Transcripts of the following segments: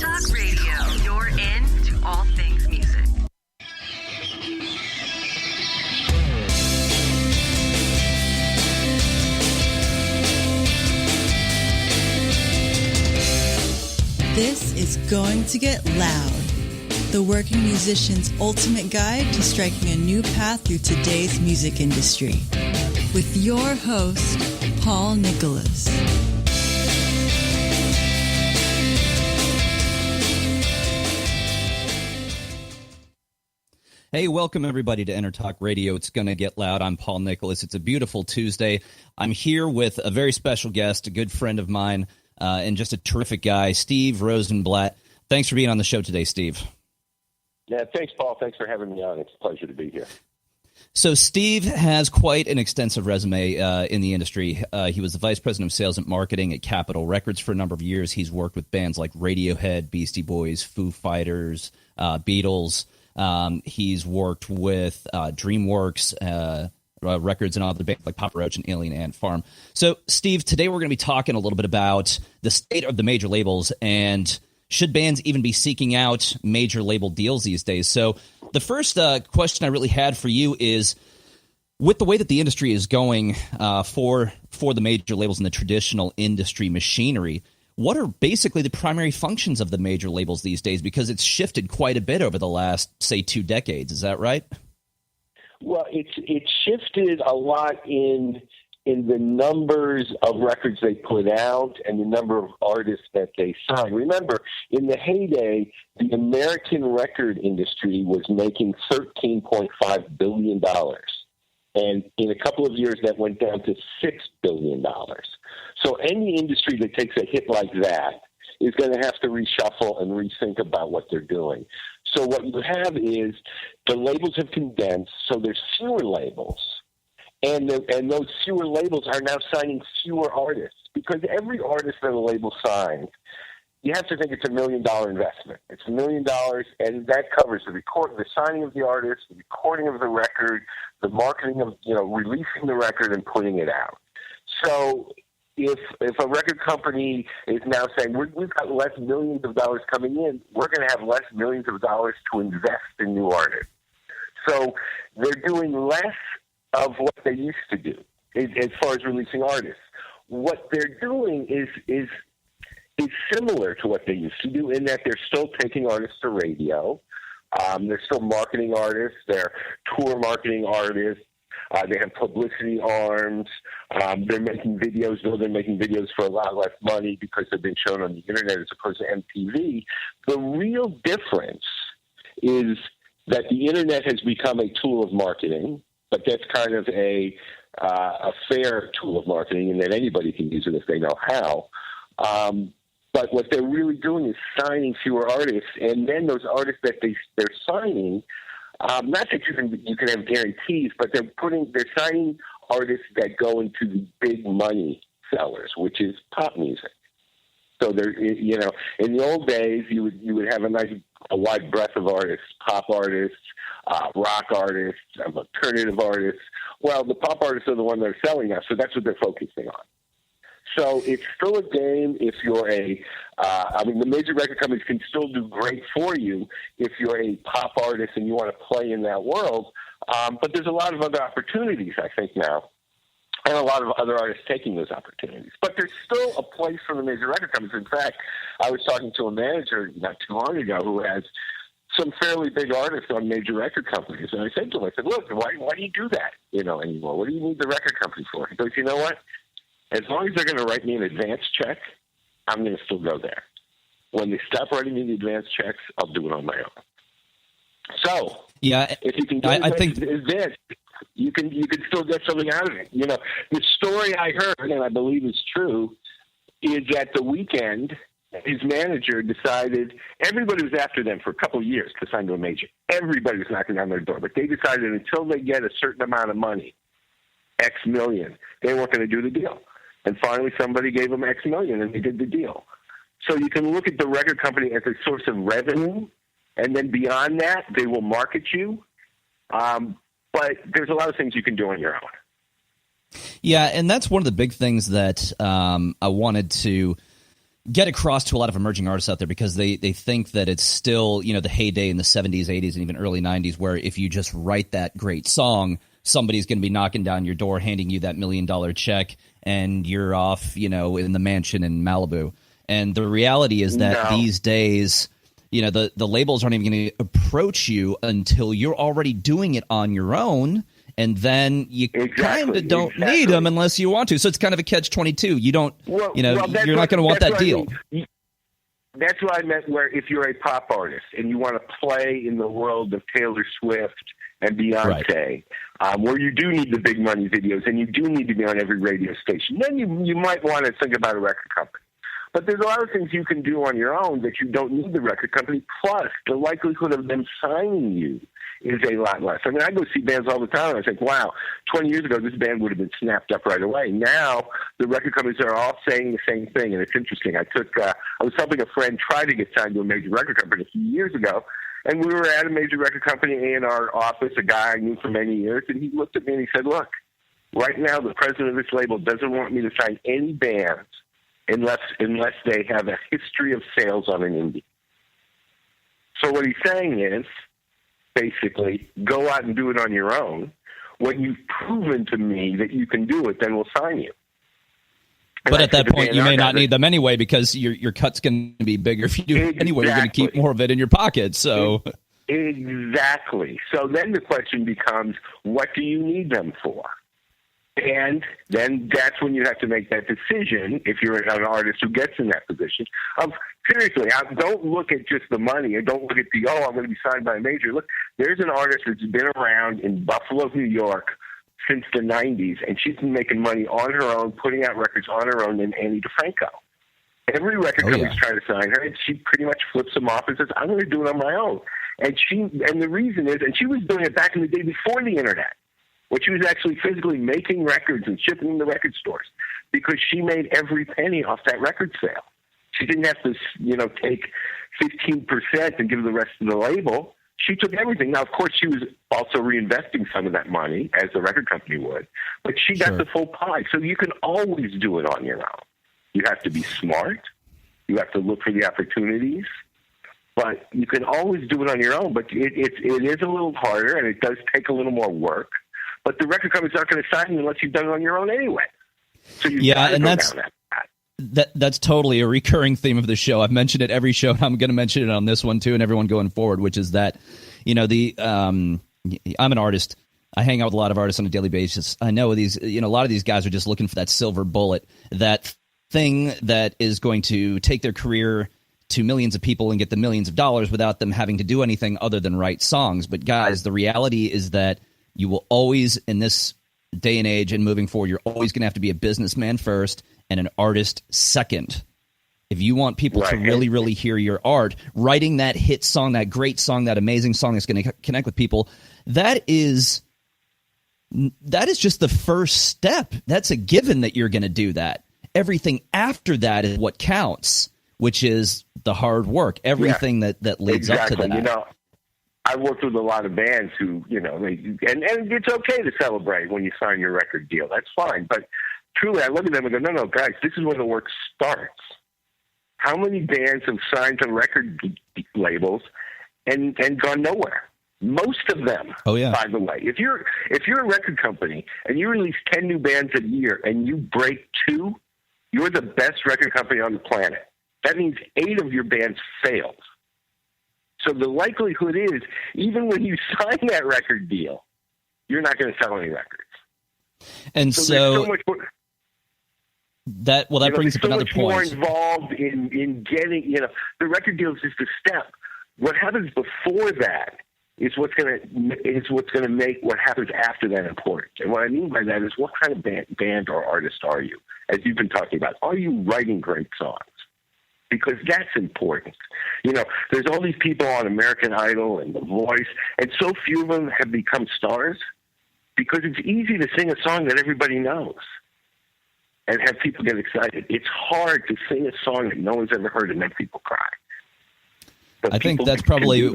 Talk Radio, you're in to all things music. This is going to get loud. The working musician's ultimate guide to striking a new path through today's music industry. With your host, Paul Nicholas. Hey, welcome everybody to Enter Talk Radio. It's going to get loud. I'm Paul Nicholas. It's a beautiful Tuesday. I'm here with a very special guest, a good friend of mine, and just a terrific guy, Steve Rosenblatt. Thanks for being on the show today, Steve. Yeah, thanks, Paul. Thanks for having me on. It's a pleasure to be here. So Steve has quite an extensive resume in the industry. He was the vice president of sales and marketing at Capitol Records for a number of years. He's worked with bands like Radiohead, Beastie Boys, Foo Fighters, Beatles. He's worked with DreamWorks records and other bands like Papa Roach and Alien Ant Farm. So, Steve, today we're going to be talking a little bit about the state of the major labels and should bands even be seeking out major label deals these days? So the first question I really had for you is, with the way that the industry is going for the major labels and the traditional industry machinery, what are basically the primary functions of the major labels these days? Because it's shifted quite a bit over the last, say, 2 decades. Is that right? Well, it's shifted a lot in the numbers of records they put out and the number of artists that they sign. Remember, in the heyday, the American record industry was making $13.5 billion. And in a couple of years, that went down to $6 billion. So any industry that takes a hit like that is going to have to reshuffle and rethink about what they're doing. So what you have is the labels have condensed, so there's fewer labels. And those fewer labels are now signing fewer artists, because every artist that a label signs, you have to think it's $1 million investment. It's $1 million, and that covers the signing of the artist, the recording of the record, the marketing of, releasing the record and putting it out. So if a record company is now saying, we've got less millions of dollars coming in, we're going to have less millions of dollars to invest in new artists. So they're doing less of what they used to do as far as releasing artists. What they're doing is similar to what they used to do, in that they're still taking artists to radio. They're still marketing artists. They're tour marketing artists. They have publicity arms. They're making videos, though they're making videos for a lot less money because they've been shown on the internet as opposed to MTV. The real difference is that the internet has become a tool of marketing, but that's kind of a fair tool of marketing, in that anybody can use it if they know how. But what they're really doing is signing fewer artists, and then those artists that they're signing, not that you can have guarantees, but they're signing artists that go into the big money sellers, which is pop music. So in the old days, you would have a wide breadth of artists: pop artists, rock artists, alternative artists. Well, the pop artists are the ones that are selling now, so that's what they're focusing on. So it's still a game if you're the major record companies can still do great for you if you're a pop artist and you want to play in that world. But there's a lot of other opportunities, I think, now, and a lot of other artists taking those opportunities. But there's still a place for the major record companies. In fact, I was talking to a manager not too long ago who has some fairly big artists on major record companies. And I said to him, look, why do you do that, anymore? What do you need the record company for? He goes, you know what? As long as they're going to write me an advance check, I'm going to still go there. When they stop writing me the advance checks, I'll do it on my own. So, yeah, if you can get advance, you can still get something out of it. The story I heard, and I believe is true, is at the weekend, his manager decided, everybody was after them for a couple of years to sign to a major. Everybody was knocking on their door, but they decided until they get a certain amount of money, X million, they weren't going to do the deal. And finally, somebody gave them X million, and they did the deal. So you can look at the record company as a source of revenue, and then beyond that, they will market you. But there's a lot of things you can do on your own. Yeah, and that's one of the big things that I wanted to get across to a lot of emerging artists out there, because they think that it's still, the heyday in the 70s, 80s, and even early 90s, where if you just write that great song, somebody's going to be knocking down your door, handing you that $1 million check, and you're off, in the mansion in Malibu. And the reality is that these days, the labels aren't even going to approach you until you're already doing it on your own. And then you kind of don't need them unless you want to. So it's kind of a catch-22. You don't, you're not going to want that deal. That's what I meant, where if you're a pop artist and you want to play in the world of Taylor Swift and Beyonce, where you do need the big money videos and you do need to be on every radio station, then you might want to think about a record company. But there's a lot of things you can do on your own that you don't need the record company. Plus, the likelihood of them signing you is a lot less. I mean, I go see bands all the time, and I think, wow, 20 years ago, this band would have been snapped up right away. Now, the record companies are all saying the same thing, and it's interesting. I was helping a friend try to get signed to a major record company a few years ago, and we were at a major record company in our office, a guy I knew for many years, and he looked at me and he said, look, right now, the president of this label doesn't want me to sign any bands unless they have a history of sales on an indie. So what he's saying is, basically, go out and do it on your own. When you've proven to me that you can do it, then we'll sign you. And but at that point, you may not need them anyway, because your cut's going to be bigger if you do it anyway. You're going to keep more of it in your pocket. So exactly. So then the question becomes, what do you need them for? And then that's when you have to make that decision, if you're an artist who gets in that position, of seriously, don't look at just the money, or don't look at I'm going to be signed by a major. Look, there's an artist that's been around in Buffalo, New York since the 90s, and she's been making money on her own, putting out records on her own, than Annie DeFranco. Every record company's trying to sign her, and she pretty much flips them off and says, I'm going to do it on my own. And the reason is, and she was doing it back in the day before the internet, when she was actually physically making records and shipping them to record stores, because she made every penny off that record sale. She didn't have to, take 15% and give the rest to the label. She took everything. Now, of course, she was also reinvesting some of that money, as the record company would, but she got the full pie. So you can always do it on your own. You have to be smart. You have to look for the opportunities. But you can always do it on your own. But it is a little harder, and it does take a little more work. But the record company's not going to sign you unless you've done it on your own anyway. So that's totally a recurring theme of the show. I've mentioned it every show, and I'm going to mention it on this one too, and everyone going forward, which is that, I'm an artist. I hang out with a lot of artists on a daily basis. I know these, a lot of these guys are just looking for that silver bullet, that thing that is going to take their career to millions of people and get the millions of dollars without them having to do anything other than write songs. But guys, the reality is that you will always, in this day and age and moving forward, you're always going to have to be a businessman first and an artist second. If you want people to really, really hear your art, writing that hit song, that great song, that amazing song that's going to connect with people, that is just the first step. That's a given that you're going to do that. Everything after that is what counts, which is the hard work, everything that leads up to that. I worked with a lot of bands who, and it's okay to celebrate when you sign your record deal. That's fine. But truly, I look at them and go, no, guys, this is when the work starts. How many bands have signed to record labels and gone nowhere? Most of them, by the way. If you're a record company and you release 10 new bands a year and you break 2, you're the best record company on the planet. That means 8 of your bands failed. So the likelihood is, even when you sign that record deal, you're not going to sell any records. And so much more, that brings up another point. More involved in getting, the record deal is just a step. What happens before that is what's going to make what happens after that important. And what I mean by that is, what kind of band or artist are you? As you've been talking about, are you writing great songs? Because that's important. There's all these people on American Idol and The Voice, and so few of them have become stars because it's easy to sing a song that everybody knows and have people get excited. It's hard to sing a song that no one's ever heard and make people cry. But I think that's probably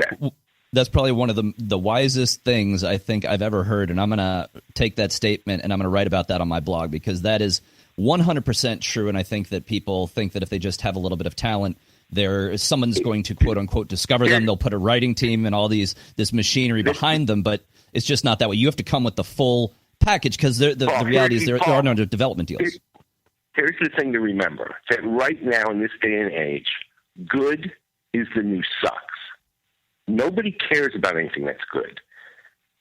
one of the wisest things I think I've ever heard, and I'm going to take that statement and I'm going to write about that on my blog, because that is 100% true. And I think that people think that if they just have a little bit of talent, someone's going to quote unquote discover them. They'll put a writing team and all this machinery behind them, but it's just not that way. You have to come with the full package, because the reality is there are no development deals. Here's the thing to remember, that right now in this day and age, good is the new sucks. Nobody cares about anything that's good.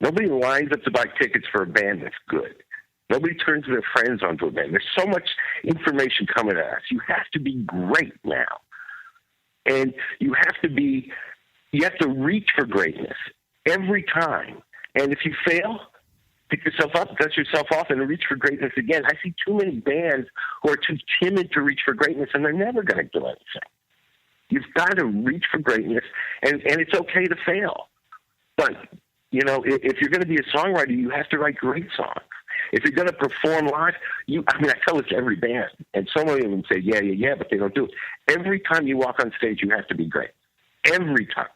Nobody lines up to buy tickets for a band that's good. Nobody turns their friends onto a band. There's so much information coming at us. You have to be great now. And you have to reach for greatness every time. And if you fail, pick yourself up, dust yourself off, and reach for greatness again. I see too many bands who are too timid to reach for greatness, and they're never going to do anything. You've got to reach for greatness, and it's okay to fail. But, if you're going to be a songwriter, you have to write great songs. If you're going to perform live, I tell this to every band, and so many of them say, yeah, but they don't do it. Every time you walk on stage, you have to be great. Every time.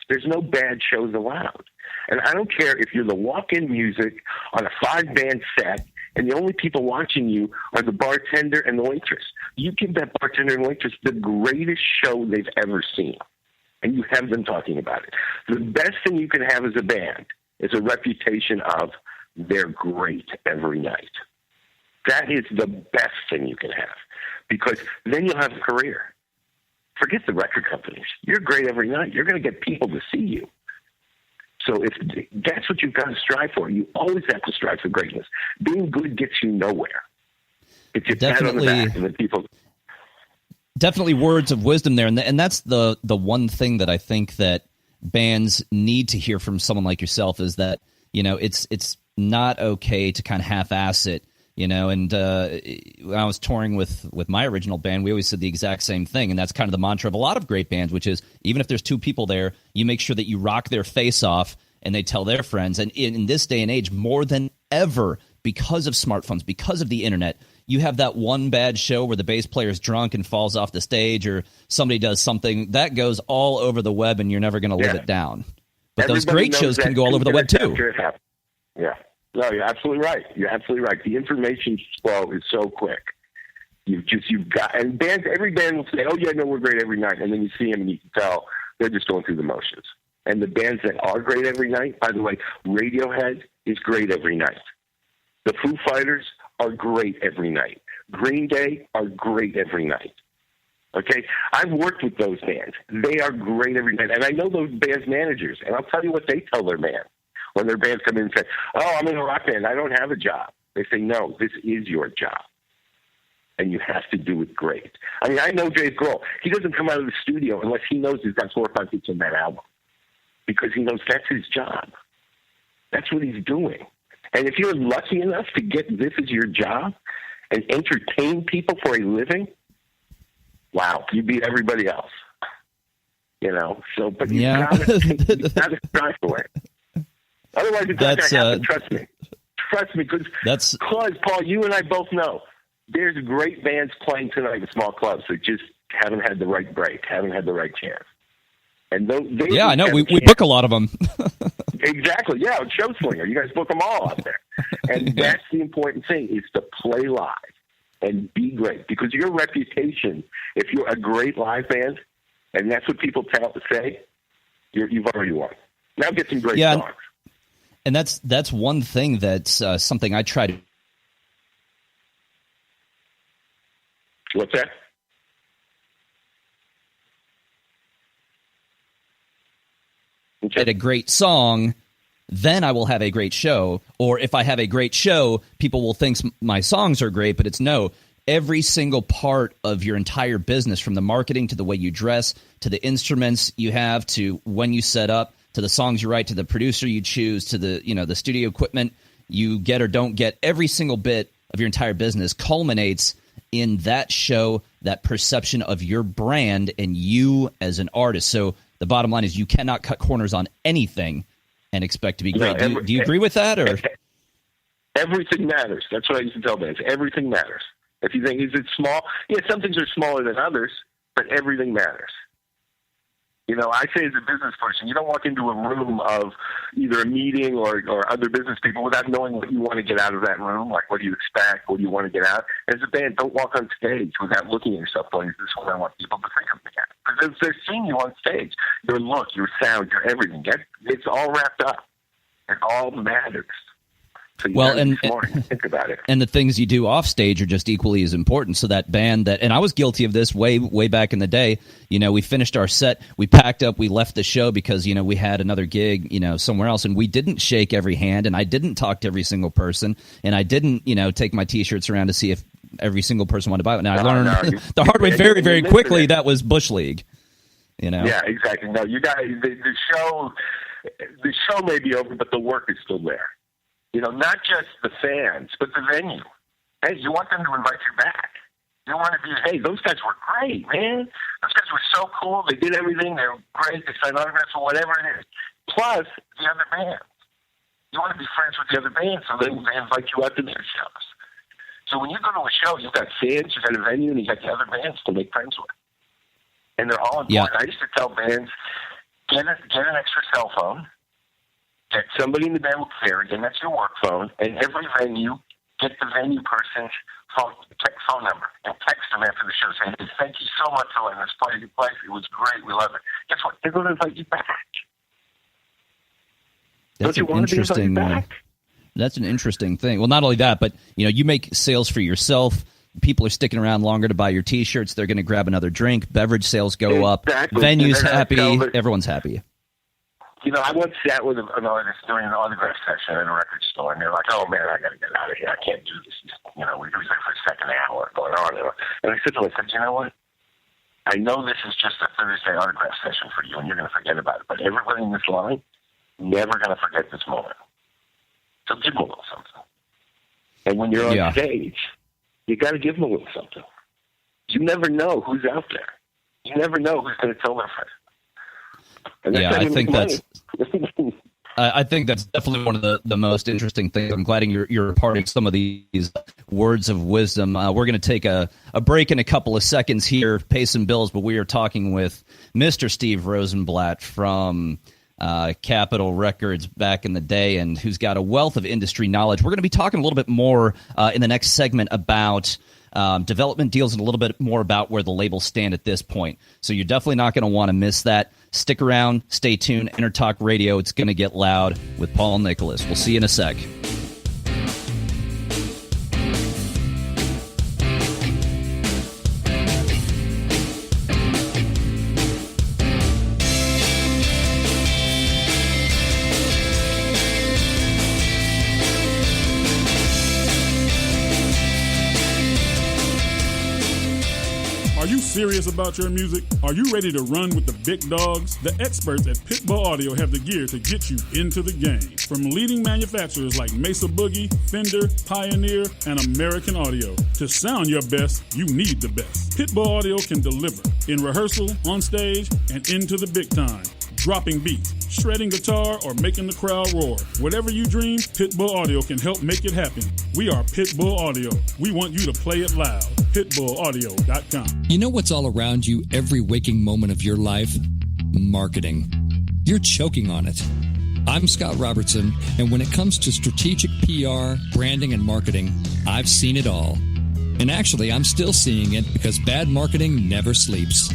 There's no bad shows allowed. And I don't care if you're the walk-in music on a 5-band set and the only people watching you are the bartender and the waitress. You give that bartender and waitress the greatest show they've ever seen, and you have them talking about it. The best thing you can have as a band is a reputation of they're great every night. That is the best thing you can have, because then you'll have a career. Forget the record companies. You're great every night. You're going to get people to see you. So if that's what you've got to strive for, you always have to strive for greatness. Being good gets you nowhere. It's your pat on the back, and the people. Definitely words of wisdom there, and that's the one thing that I think that bands need to hear from someone like yourself is that it's not okay to kind of half-ass it. And when I was touring with my original band, we always said the exact same thing, and that's kind of the mantra of a lot of great bands, which is even if there's 2 people there, you make sure that you rock their face off and they tell their friends. And in this day and age, more than ever, because of smartphones, because of the internet, you have that one bad show where the bass player's drunk and falls off the stage, or somebody does something that goes all over the web, and you're never going to live it down. But Everybody those great shows can go all over the web too. Yeah. No, you're absolutely right. You're absolutely right. The information flow is so quick. And bands, every band will say, oh, yeah, no, we're great every night. And then you see them and you can tell they're just going through the motions. And the bands that are great every night, by the way, Radiohead is great every night. The Foo Fighters are great every night. Green Day are great every night. Okay? I've worked with those bands. They are great every night. And I know those bands' managers, and I'll tell you what they tell their band. When their bands come in and say, oh, I'm in a rock band, I don't have a job. They say, no, this is your job. And you have to do it great. I mean, I know Dave Grohl. He doesn't come out of the studio unless he knows he's got 4 or 5 hits on that album, because he knows that's his job. That's what he's doing. And if you're lucky enough to get this as your job and entertain people for a living, wow, you beat everybody else. But you've got to strive for it. Otherwise, it's not going to happen. Trust me. Trust me, because Paul, you and I both know there's great bands playing tonight in small clubs that just haven't had the right break, haven't had the right chance. And I know. We book a lot of them. Exactly. Yeah, Show Slinger. You guys book them all out there. And that's the important thing, is to play live and be great. Because your reputation, if you're a great live band, and that's what people say, you've already won. Now get some great songs. And that's one thing that's something I try to. What's that? At a great song, then I will have a great show. Or if I have a great show, people will think my songs are great, but it's no. Every single part of your entire business, from the marketing to the way you dress, to the instruments you have, to when you set up, to the songs you write, to the producer you choose, to the studio equipment you get or don't get, every single bit of your entire business culminates in that show, that perception of your brand and you as an artist. So the bottom line is you cannot cut corners on anything and expect to be great. Do you agree with that? Or everything matters. That's what I used to tell bands. Everything matters. If you think, is it small? Yeah, some things are smaller than others, but everything matters. You know, I say as a business person, you don't walk into a room of either a meeting or other business people without knowing what you want to get out of that room. Like, what do you expect? What do you want to get out? As a band, don't walk on stage without looking at yourself going, is this what I want people to think of me at? Because they're seeing you on stage. Your look, your sound, your everything. It's all wrapped up. It all matters. So think about it. And the things you do off stage are just equally as important. So that band and I was guilty of this way back in the day. You know, we finished our set, we packed up, we left the show because, you know, we had another gig, you know, somewhere else, and we didn't shake every hand, and I didn't talk to every single person, and I didn't, you know, take my T-shirts around to see if every single person wanted to buy it. Now I learned the hard way very, very quickly that was Bush League. You know? Yeah, exactly. No, you guys, the show may be over, but the work is still there. You know, not just the fans, but the venue. Hey, you want them to invite you back. You want to be, hey, those guys were great, man. Those guys were so cool. They did everything. They were great. They signed autographs or whatever it is. Plus, the other bands. You want to be friends with the other bands, so they invite you out to their shows. So when you go to a show, you've got fans, you've got a venue, and you've got the other bands to make friends with. And they're all important. Yeah. I used to tell bands, get an extra cell phone. Get somebody in the band with carry, and that's your work phone. And every venue, get the venue person's phone number and text them after the show saying, hey, thank you so much for letting us play your place. It was great. We love it. Guess what? They're going to invite you back. That's Don't you want to be invited back? That's an interesting thing. Well, not only that, but you know, you make sales for yourself. People are sticking around longer to buy your T-shirts. They're going to grab another drink. Beverage sales go up. Venue's happy. Everyone's happy. You know, I once sat with an artist during an autograph session at a record store, and they're like, oh, man, I got to get out of here. I can't do this. You know, we was there for a second hour going on. And I said to him, you know what? I know this is just a Thursday autograph session for you, and you're going to forget about it. But everybody in this line, never going to forget this moment. So give them a little something. And when you're on stage, you got to give them a little something. You never know who's out there. You never know who's going to tell their friends. I think that's definitely one of the most interesting things. I'm glad you're imparting some of these words of wisdom. We're going to take a break in a couple of seconds here, pay some bills, but we are talking with Mr. Steve Rosenblatt from Capitol Records back in the day, and who's got a wealth of industry knowledge. We're going to be talking a little bit more in the next segment about development deals and a little bit more about where the labels stand at this point. So you're definitely not going to want to miss that. Stick around, stay tuned. Intertalk Radio, it's going to get loud with Paul Nicholas. We'll see you in a sec. Serious about your music? Are you ready to run with the big dogs? The experts at Pitbull Audio have the gear to get you into the game. From leading manufacturers like Mesa Boogie, Fender, Pioneer, and American Audio. To sound your best, you need the best. Pitbull Audio can deliver in rehearsal, on stage, and into the big time. Dropping beats, shredding guitar, or making the crowd roar. Whatever you dream, Pitbull Audio can help make it happen. We are Pitbull Audio. We want you to play it loud. PitbullAudio.com. You know what's all around you every waking moment of your life? Marketing. You're choking on it. I'm Scott Robertson, and when it comes to strategic PR, branding, and marketing, I've seen it all. And actually, I'm still seeing it because bad marketing never sleeps.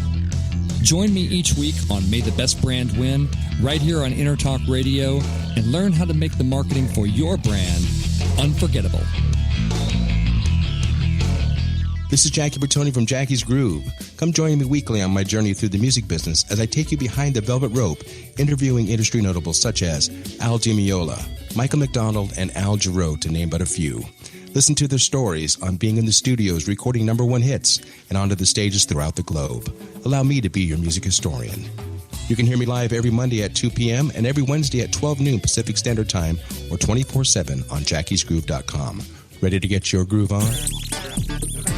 Join me each week on May the Best Brand Win, right here on Intertalk Radio, and learn how to make the marketing for your brand unforgettable. This is Jackie Bertoni from Jackie's Groove. Come join me weekly on my journey through the music business as I take you behind the velvet rope, interviewing industry notables such as Al Di Meola, Michael McDonald, and Al Jarreau, to name but a few. Listen to their stories on being in the studios recording #1 hits and onto the stages throughout the globe. Allow me to be your music historian. You can hear me live every Monday at 2 p.m. and every Wednesday at 12 noon Pacific Standard Time or 24/7 on jackiesgroove.com. Ready to get your groove on?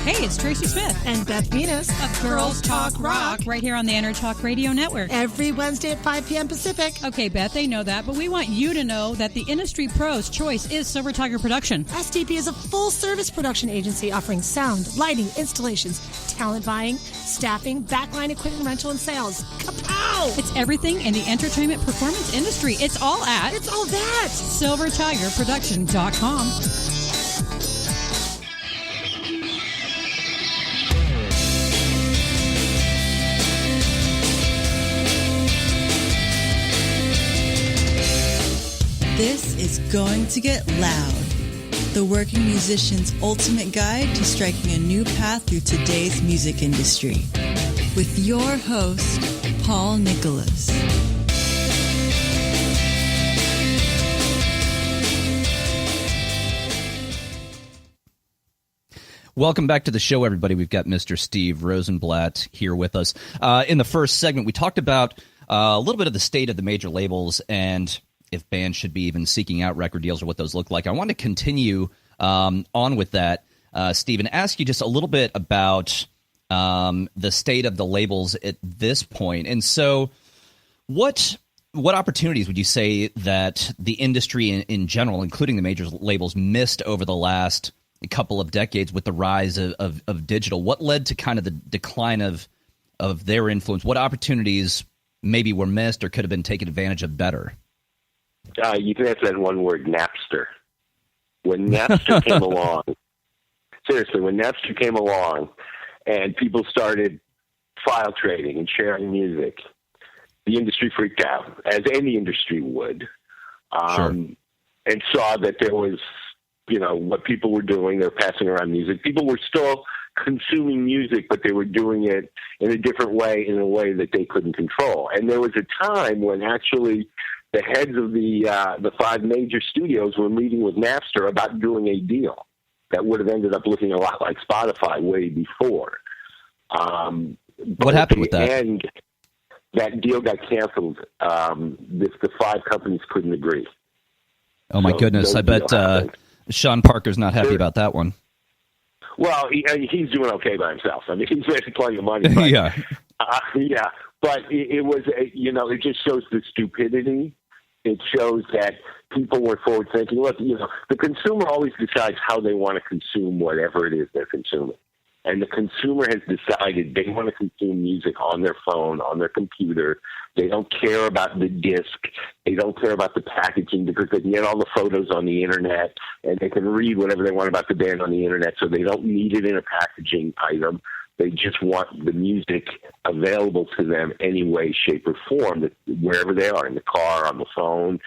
Hey, it's Tracy Smith and Beth Venus of Girls Talk Rock right here on the Inner Talk Radio Network. Every Wednesday at 5 p.m. Pacific. Okay, Beth, they know that, but we want you to know that the industry pro's choice is Silver Tiger Production. SDP is a full-service production agency offering sound, lighting, installations, talent buying, staffing, backline equipment rental, and sales. Kapow! It's everything in the entertainment performance industry. It's all that. SilverTigerProduction.com. This is going to get loud. The working musician's ultimate guide to striking a new path through today's music industry. With your host, Paul Nicholas. Welcome back to the show, everybody. We've got Mr. Steve Rosenblatt here with us. In the first segment, we talked about a little bit of the state of the major labels and if bands should be even seeking out record deals or what those look like. I want to continue on with that, Steve, and ask you just a little bit about the state of the labels at this point. And so what opportunities would you say that the industry in general, including the major labels, missed over the last couple of decades with the rise of digital? What led to kind of the decline of their influence? What opportunities maybe were missed or could have been taken advantage of better? You can answer that in one word: Napster. When Napster came along, seriously, when Napster came along and people started file trading and sharing music, the industry freaked out, as any industry would, Sure. And saw that there was, what people were doing. They were passing around music. People were still consuming music, but they were doing it in a different way, in a way that they couldn't control. And there was a time when actually the heads of the five major studios were meeting with Napster about doing a deal that would have ended up looking a lot like Spotify way before. What happened with that? And that deal got canceled. The five companies couldn't agree. Oh, my goodness. No I bet Sean Parker's not happy about that one. Well, he's doing okay by himself. I mean, he's making plenty of money. But, Yeah. Yeah. But it was, it just shows the stupidity. It shows that people were forward thinking. Look, the consumer always decides how they want to consume whatever it is they're consuming. And the consumer has decided they want to consume music on their phone, on their computer. They don't care about the disc. They don't care about the packaging because they can get all the photos on the internet and they can read whatever they want about the band on the internet, so they don't need it in a packaging item. They just want the music available to them any way, shape, or form, wherever they are, in the car, on the phone,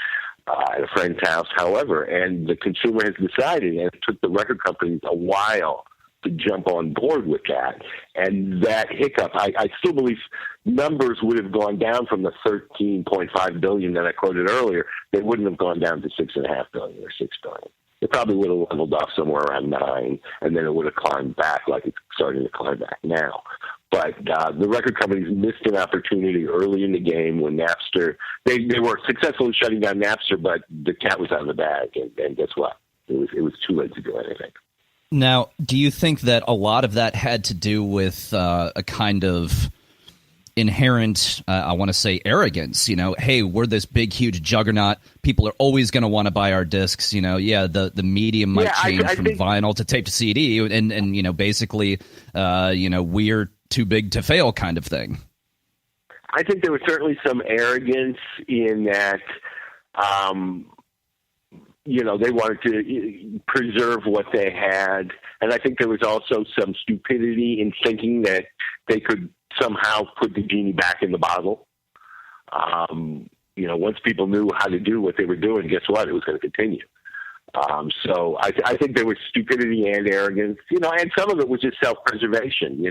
at a friend's house, however. And the consumer has decided, and it took the record companies a while to jump on board with that. And that hiccup, I still believe numbers would have gone down from the $13.5 billion that I quoted earlier. They wouldn't have gone down to $6.5 billion or $6 billion. It probably would have leveled off somewhere around 9, and then it would have climbed back like it's starting to climb back now. But the record companies missed an opportunity early in the game when Napster, they were successful in shutting down Napster, but the cat was out of the bag, and guess what? It was too late to do anything. Now, do you think that a lot of that had to do with a kind of inherent, I want to say, arrogance? Hey, we're this big, huge juggernaut. People are always going to want to buy our discs. The medium might change from vinyl to tape to CD, and basically, we're too big to fail kind of thing. I think there was certainly some arrogance in that. They wanted to preserve what they had. And I think there was also some stupidity in thinking that they could somehow put the genie back in the bottle. Once people knew how to do what they were doing, guess what? It was going to continue. So I think there was stupidity and arrogance, and some of it was just self-preservation.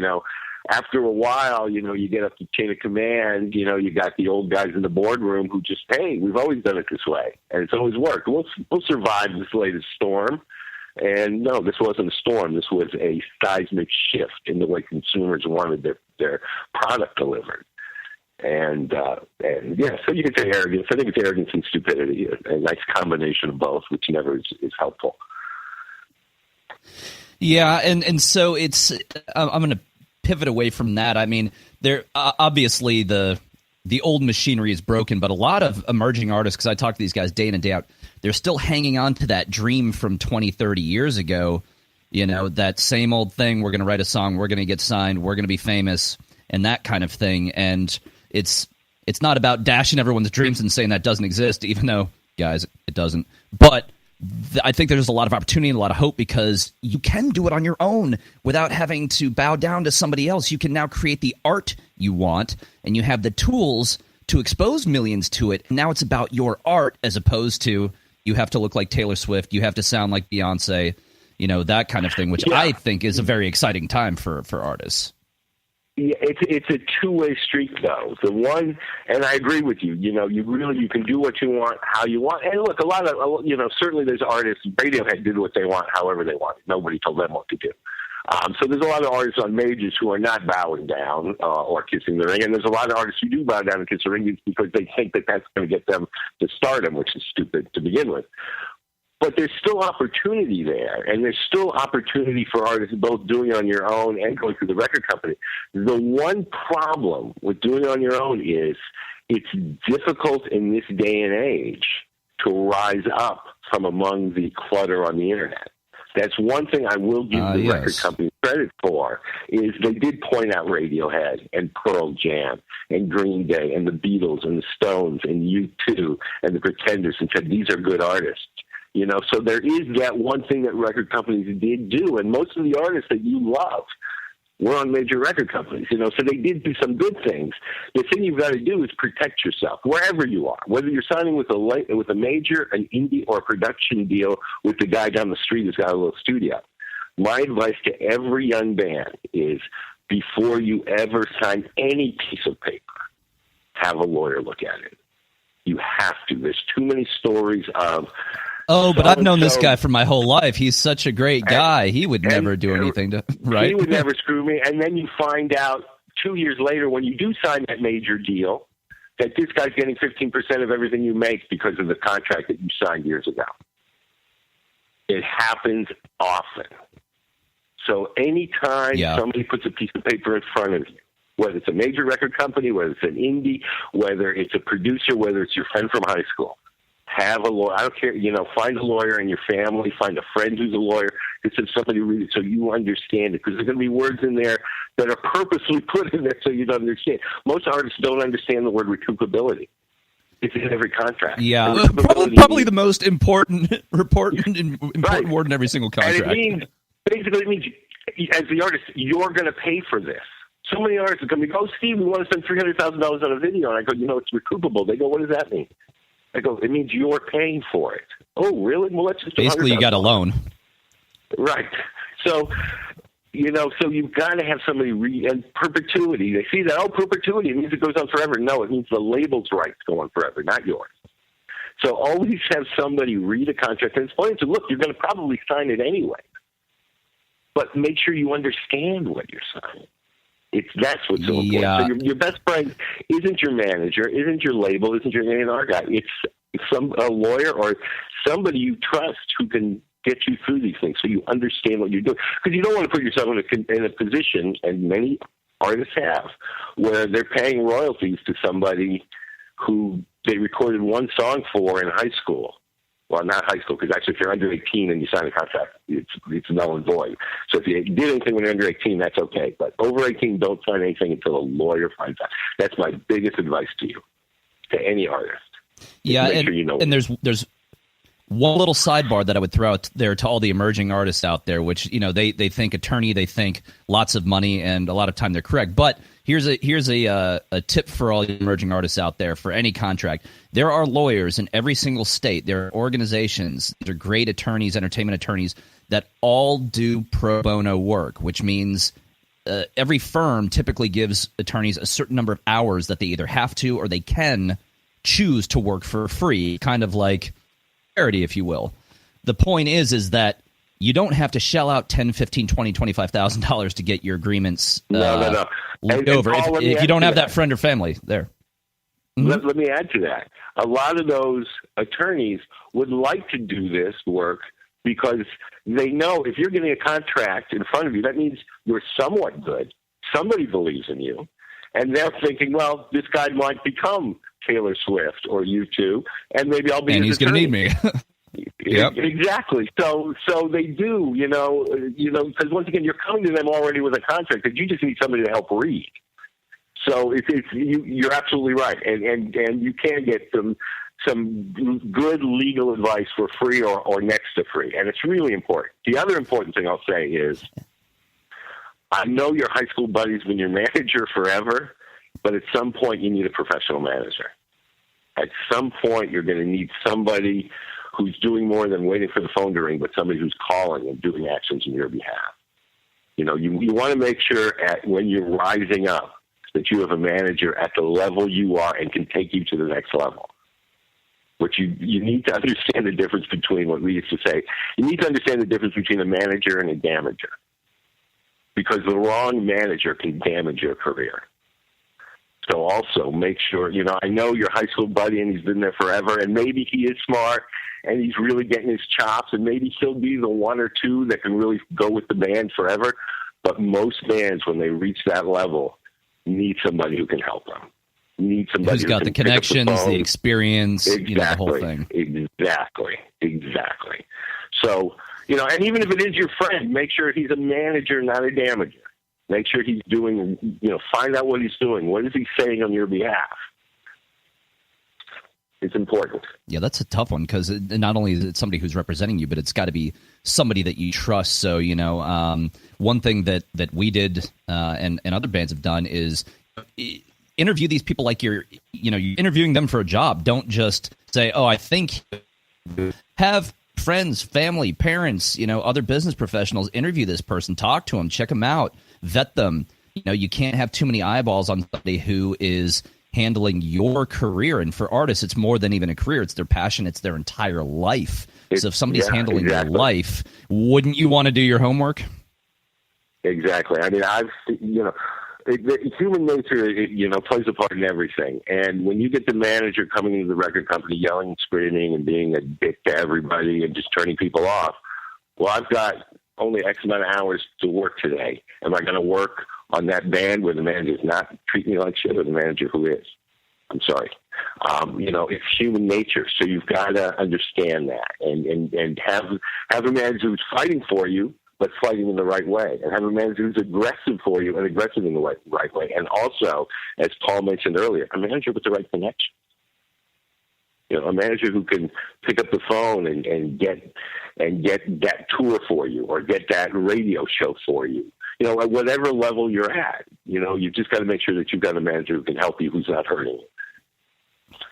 After a while, you get up the chain of command, you got the old guys in the boardroom who just, hey, we've always done it this way, and it's always worked. We'll survive this latest storm. And no, this wasn't a storm. This was a seismic shift in the way consumers wanted their product delivered. And yeah, so you could say arrogance. I think it's arrogance and stupidity, a nice combination of both, which never is helpful. Yeah, and so it's I'm going to pivot away from that. I mean, there obviously the old machinery is broken, but a lot of emerging artists, because I talk to these guys day in and day out, they're still hanging on to that dream from 20, 30 years ago. You know, that same old thing, we're going to write a song, we're going to get signed, we're going to be famous, and that kind of thing. And it's not about dashing everyone's dreams and saying that doesn't exist, even though, guys, it doesn't. But I think there's a lot of opportunity and a lot of hope, because you can do it on your own without having to bow down to somebody else. You can now create the art you want, and you have the tools to expose millions to it. Now it's about your art, as opposed to you have to look like Taylor Swift, you have to sound like Beyonce, you know, that kind of thing, which I think is a very exciting time for artists. Yeah, it's a two-way street, though. The one, and I agree with you. You know, you can do what you want, how you want. And look, a lot of, certainly there's artists. Radiohead did what they want, however they want. Nobody told them what to do. So there's a lot of artists on majors who are not bowing down or kissing the ring, and there's a lot of artists who do bow down and kiss the ring because they think that that's going to get them to stardom, which is stupid to begin with. But there's still opportunity there, and there's still opportunity for artists both doing it on your own and going through the record company. The one problem with doing it on your own is it's difficult in this day and age to rise up from among the clutter on the internet. That's one thing I will give the record company credit for, is they did point out Radiohead and Pearl Jam and Green Day and the Beatles and the Stones and U2 and the Pretenders and said, these are good artists. You know, so there is that one thing that record companies did do, and most of the artists that you love were on major record companies, you know, so they did do some good things. The thing you've got to do is protect yourself, wherever you are, whether you're signing with a major, an indie, or a production deal with the guy down the street who's got a little studio. My advice to every young band is, before you ever sign any piece of paper, have a lawyer look at it. You have to. There's too many stories of... Oh, but I've known this guy for my whole life. He's such a great guy. He would never do anything to, right? He would never screw me. And then you find out 2 years later, when you do sign that major deal, that this guy's getting 15% of everything you make because of the contract that you signed years ago. It happens often. So anytime somebody puts a piece of paper in front of you, whether it's a major record company, whether it's an indie, whether it's a producer, whether it's your friend from high school, have a lawyer. I don't care, find a lawyer in your family, find a friend who's a lawyer, just have somebody read it so you understand it, because there's going to be words in there that are purposely put in there so you don't understand. Most artists don't understand the word recoupability. It's in every contract. Yeah, probably the most important word in every single contract. And it means, as the artist, you're going to pay for this. So many artists are going to go, Steve, we want to spend $300,000 on a video. And I go, it's recoupable. They go, what does that mean? I go, it means you're paying for it. Oh, really? Well, let's just... Basically, you got a loan. Right. So, so you've got to have somebody read, and perpetuity. They see that, perpetuity, it means it goes on forever. No, it means the label's rights go on forever, not yours. So always have somebody read a contract and explain to look, you're going to probably sign it anyway. But make sure you understand what you're signing. That's what's so important. So your best friend isn't your manager, isn't your label, isn't your A&R guy. It's a lawyer or somebody you trust who can get you through these things so you understand what you're doing. Because you don't want to put yourself in a position, and many artists have, where they're paying royalties to somebody who they recorded one song for in high school. Well, not high school, because actually if you're under 18 and you sign a contract, it's null and void. So if you did anything when you're under 18, that's okay. But over 18, don't sign anything until a lawyer finds out. That's my biggest advice to you, to any artist. Yeah, and there's one little sidebar that I would throw out there to all the emerging artists out there, which, they think attorney, they think lots of money, and a lot of time they're correct. But here's a tip for all the emerging artists out there for any contract. There are lawyers in every single state. There are organizations. There are great attorneys, entertainment attorneys, that all do pro bono work, which means every firm typically gives attorneys a certain number of hours that they either have to or they can choose to work for free, kind of like charity, if you will. The point is that you don't have to shell out $10,000, $15,000, $20,000, $25,000 to get your agreements no. over. Paul, if you don't have that friend or family there. Let me add to that. A lot of those attorneys would like to do this work because they know if you're getting a contract in front of you, that means you're somewhat good. Somebody believes in you. And they're thinking, well, this guy might become Taylor Swift or U2, and maybe I'll be and he's going to need me. Yep. Exactly. So they do, because once again, you're coming to them already with a contract, because you just need somebody to help read. So you're absolutely right, and you can get some good legal advice for free or next to free, and it's really important. The other important thing I'll say is, I know your high school buddy's been your manager forever, but at some point you need a professional manager. At some point you're going to need somebody who's doing more than waiting for the phone to ring, but somebody who's calling and doing actions on your behalf. You want to make sure when you're rising up that you have a manager at the level you are and can take you to the next level. Which you need to understand the difference between what we used to say. You need to understand the difference between a manager and a damager. Because the wrong manager can damage your career. So also make sure, I know your high school buddy and he's been there forever, and maybe he is smart and he's really getting his chops, and maybe he'll be the one or two that can really go with the band forever. But most bands, when they reach that level, need somebody who can help them. Need somebody who's got the connections, the experience, exactly. The whole thing. Exactly. So, and even if it is your friend, make sure he's a manager, not a damager. Make sure he's doing, find out what he's doing. What is he saying on your behalf? It's important. Yeah, that's a tough one, because not only is it somebody who's representing you, but it's got to be somebody that you trust. So, one thing that we did and other bands have done is interview these people like you're interviewing them for a job. Don't just say, oh, I think. Have friends, family, parents, other business professionals interview this person, talk to them, check them out, vet them. You can't have too many eyeballs on somebody who is handling your career. And for artists, it's more than even a career. It's their passion. It's their entire life. So if somebody's handling your life, wouldn't you want to do your homework? Exactly. I mean, human nature, plays a part in everything. And when you get the manager coming into the record company yelling and screaming and being a dick to everybody and just turning people off, well, I've got only X amount of hours to work today. Am I going to work on that band where the manager's not treating me like shit, or the manager who is? I'm sorry. It's human nature. So you've got to understand that and have a manager who's fighting for you, but fighting in the right way, and have a manager who's aggressive for you and aggressive in the right way. And also, as Paul mentioned earlier, a manager with the right connection. A manager who can pick up the phone and get that tour for you, or get that radio show for you. At whatever level you're at, you've just got to make sure that you've got a manager who can help you, who's not hurting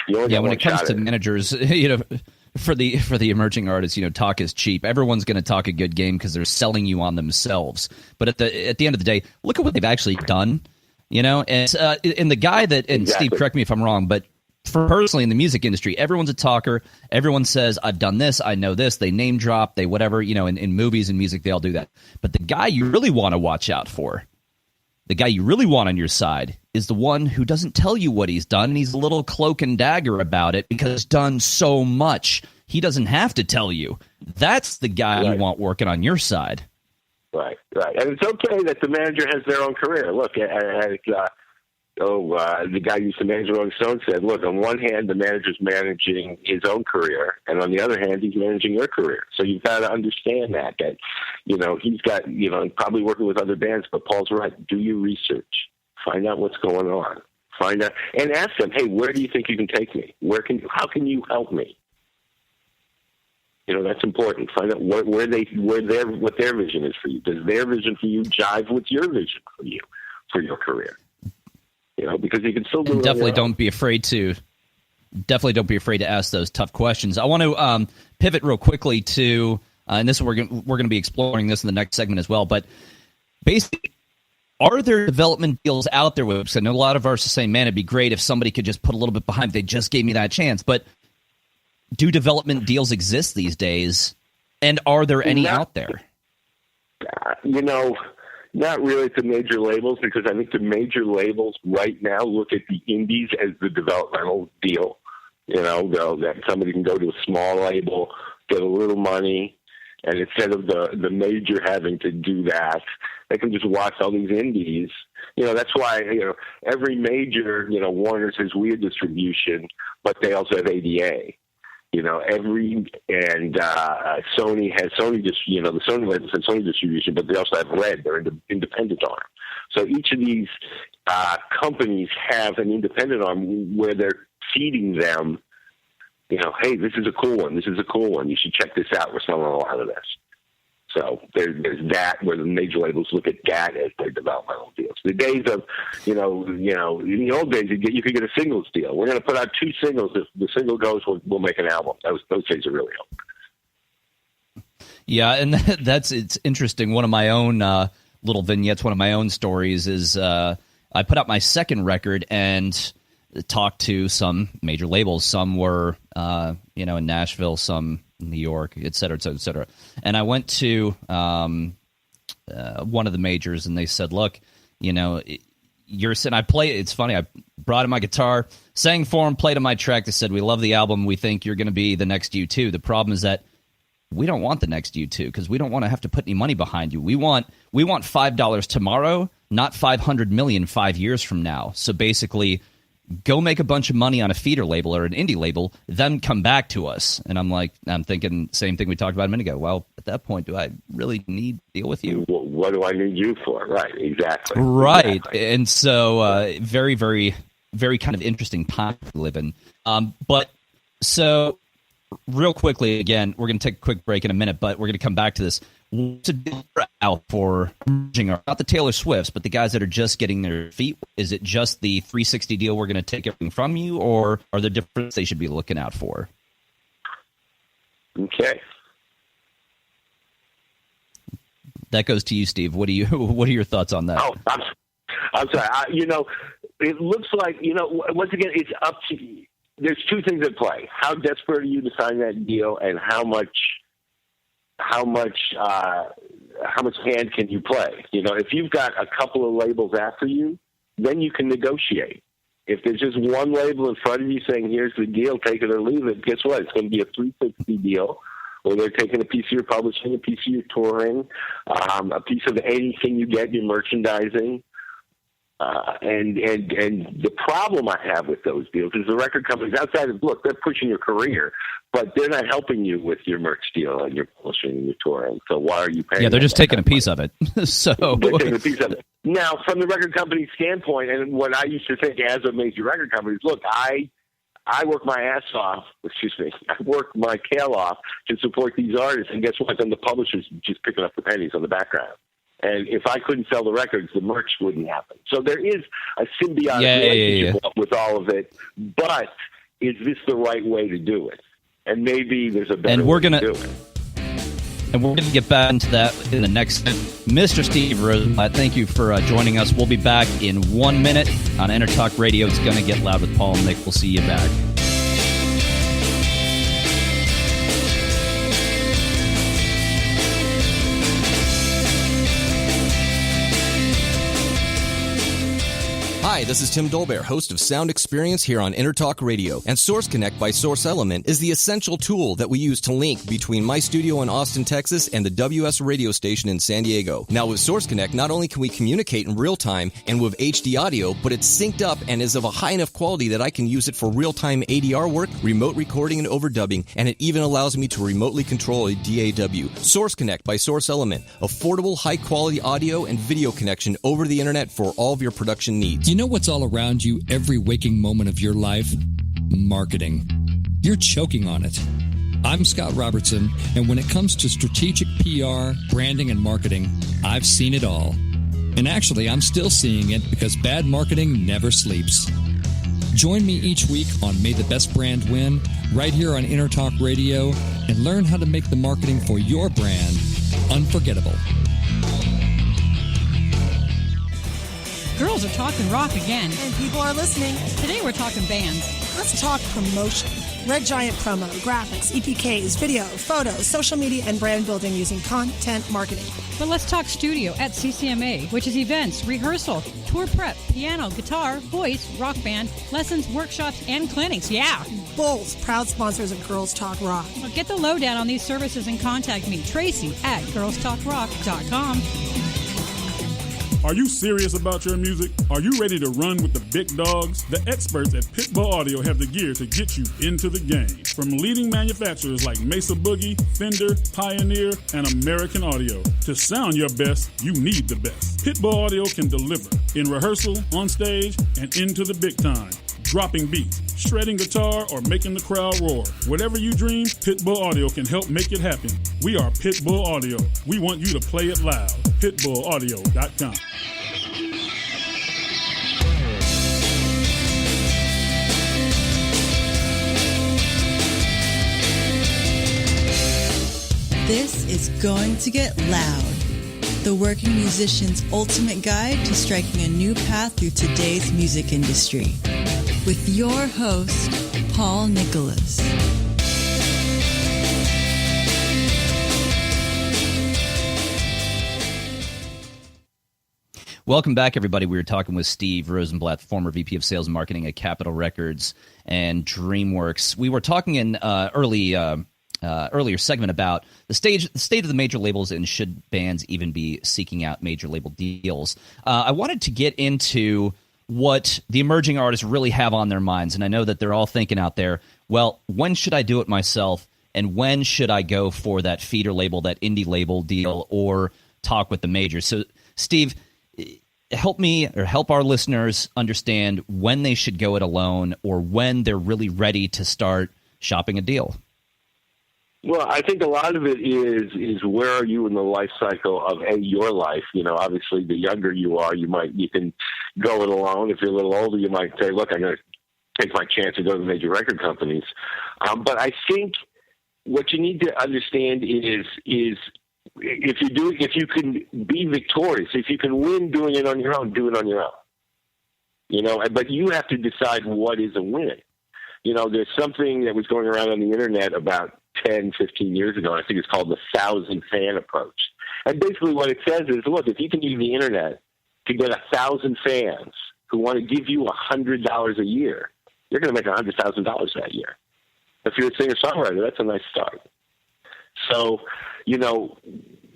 you. Yeah, when it comes to managers, for the emerging artists, talk is cheap. Everyone's going to talk a good game because they're selling you on themselves. But at the end of the day, look at what they've actually done. And the guy that, and exactly. Steve, correct me if I'm wrong, but for personally in the music industry, everyone's a talker. Everyone says, I've done this, I know this. They name drop, they whatever. In movies and music, they all do that. But the guy you really want to watch out for, the guy you really want on your side, is the one who doesn't tell you what he's done, and he's a little cloak and dagger about it because he's done so much. He doesn't have to tell you. That's the guy you want working on your side. Right. And it's okay that the manager has their own career. Look, the guy who used to manage Rolling Stone said, look, on one hand, the manager's managing his own career, and on the other hand, he's managing your career. So you've got to understand that he's got, probably working with other bands, but Paul's right. Do your research. Find out what's going on. Find out, and ask them, hey, where do you think you can take me? How can you help me? That's important. Find out what their vision is for you. Does their vision for you jive with your vision for your career? Because you can still do it. Definitely don't be afraid to ask those tough questions. I want to pivot real quickly to, and this we're going to be exploring this in the next segment as well. But basically, are there development deals out there? Because I know a lot of us are saying, man, it'd be great if somebody could just put a little bit behind. They just gave me that chance. But do development deals exist these days? And are there any out there? Not really to major labels, because I think the major labels right now look at the indies as the developmental deal. That somebody can go to a small label, get a little money, And instead of the major having to do that, they can just watch all these indies. That's why, every major, Warner's has weird distribution, but they also have ADA. Sony has the Sony labels have Sony distribution, but they also have Red. They're independent arm. So each of these companies have an independent arm where they're feeding them, hey, this is a cool one. This is a cool one. You should check this out. We're selling a lot of this. So there's that where the major labels look at that as their developmental deals. The days of, in the old days, you could get a singles deal. We're going to put out 2 singles. If the single goes, we'll make an album. Those days are really old. Yeah, and it's interesting. One of my own little vignettes, one of my own stories is I put out my second record and talked to some major labels. Some were, in Nashville, some in New York, et cetera, et cetera, et cetera. And I went to one of the majors, and they said, look, you're sitting, it's funny, I brought in my guitar, sang for them, played on my track. They said, we love the album. We think you're going to be the next U2. The problem is that we don't want the next U2 because we don't want to have to put any money behind you. We want $5 tomorrow, not 500 million 5 years from now. So basically, go make a bunch of money on a feeder label or an indie label, then come back to us. And I'm thinking same thing we talked about a minute ago. Well, at that point, do I really need to deal with you? What do I need you for? Right, exactly. Right. Exactly. And so very, very, very kind of interesting time to live in. But so real quickly, again, we're going to take a quick break in a minute, but we're going to come back to this. What's a deal out for emerging, not the Taylor Swifts, but the guys that are just getting their feet? Is it just the 360 deal, we're going to take everything from you, or are there differences they should be looking out for? Okay. That goes to you, Steve. What are your thoughts on that? Oh, I'm sorry. It looks like, once again, it's up to you. There's 2 things at play. How desperate are you to sign that deal, and how much hand can you play? If you've got a couple of labels after you, then you can negotiate. If there's just one label in front of you saying, here's the deal, take it or leave it, guess what? It's going to be a 360 deal, where they're taking a piece of your publishing, a piece of your touring, a piece of anything you get, your merchandising. And the problem I have with those deals is the record companies outside of, look, they're pushing your career, but they're not helping you with your merch deal and your publishing and your touring. So why are you paying? Yeah, they're just taking a piece of it. So they're taking a piece of it. Now, from the record company standpoint, and what I used to think as a major record company, look, I work my ass off. I work my tail off to support these artists, and guess what? Then the publisher's just picking up the pennies on the background. And if I couldn't sell the records, the merch wouldn't happen. So there is a symbiotic relationship with all of it. But is this the right way to do it? And maybe there's a better way to do it. And we're going to get back into that in the next minute. Mr. Steve Rosenblatt, thank you for joining us. We'll be back in 1 minute on Intertalk Radio. It's going to get loud with Paul and Nick. We'll see you back. Hi, this is Tim Dolbear, host of Sound Experience here on Intertalk Radio. And Source Connect by Source Element is the essential tool that we use to link between my studio in Austin, Texas and the WS radio station in San Diego. Now with Source Connect, not only can we communicate in real time and with HD audio, but it's synced up and is of a high enough quality that I can use it for real-time ADR work, remote recording and overdubbing, and it even allows me to remotely control a DAW. Source Connect by Source Element. Affordable, high-quality audio and video connection over the internet for all of your production needs. You know what's all around you every waking moment of your life? Marketing. You're choking on it. I'm Scott Robertson, and when it comes to strategic PR, branding, and marketing, I've seen it all. And actually, I'm still seeing it because bad marketing never sleeps. Join me each week on May the Best Brand Win, right here on Intertalk Radio, and learn how to make the marketing for your brand unforgettable. Girls are talking rock again. And people are listening. Today we're talking bands. Let's talk promotion. Red Giant promo, graphics, EPKs, video, photos, social media, and brand building using content marketing. But let's talk studio at CCMA, which is events, rehearsal, tour prep, piano, guitar, voice, rock band, lessons, workshops, and clinics. Yeah! Bulls, proud sponsors of Girls Talk Rock. Well, get the lowdown on these services and contact me, Tracy, at girlstalkrock.com. Are you serious about your music? Are you ready to run with the big dogs? The experts at Pitbull Audio have the gear to get you into the game. From leading manufacturers like Mesa Boogie, Fender, Pioneer, and American Audio. To sound your best, you need the best. Pitbull Audio can deliver in rehearsal, on stage, and into the big time. Dropping beats, shredding guitar, or making the crowd roar. Whatever you dream, Pitbull Audio can help make it happen. We are Pitbull Audio. We want you to play it loud. PitbullAudio.com. This is going to get loud. The working musician's ultimate guide to striking a new path through today's music industry. With your host, Paul Nicholas. Welcome back, everybody. We were talking with Steve Rosenblatt, former VP of Sales and Marketing at Capitol Records and DreamWorks. We were talking in earlier segment about the state of the major labels and should bands even be seeking out major label deals. I wanted to get into what the emerging artists really have on their minds, and I know that they're all thinking out there, well, when should I do it myself, and when should I go for that feeder label, that indie label deal, or talk with the majors? So, Steve, help me or help our listeners understand when they should go it alone or when they're really ready to start shopping a deal. Well, I think a lot of it is where are you in the life cycle of your life? You know, obviously, the younger you are, you can go it alone. If you're a little older, you might say, "Look, I'm going to take my chance and go to the major record companies." But I think what you need to understand is if you can be victorious, if you can win doing it on your own, do it on your own. You know, but you have to decide what is a win. You know, there's something that was going around on the internet about 10, 15 years ago, and I think it's called the 1,000 fan approach. And basically what it says is, look, if you can use the internet to get 1,000 fans who want to give you $100 a year, you're going to make $100,000 that year. If you're a singer-songwriter, that's a nice start. So, you know,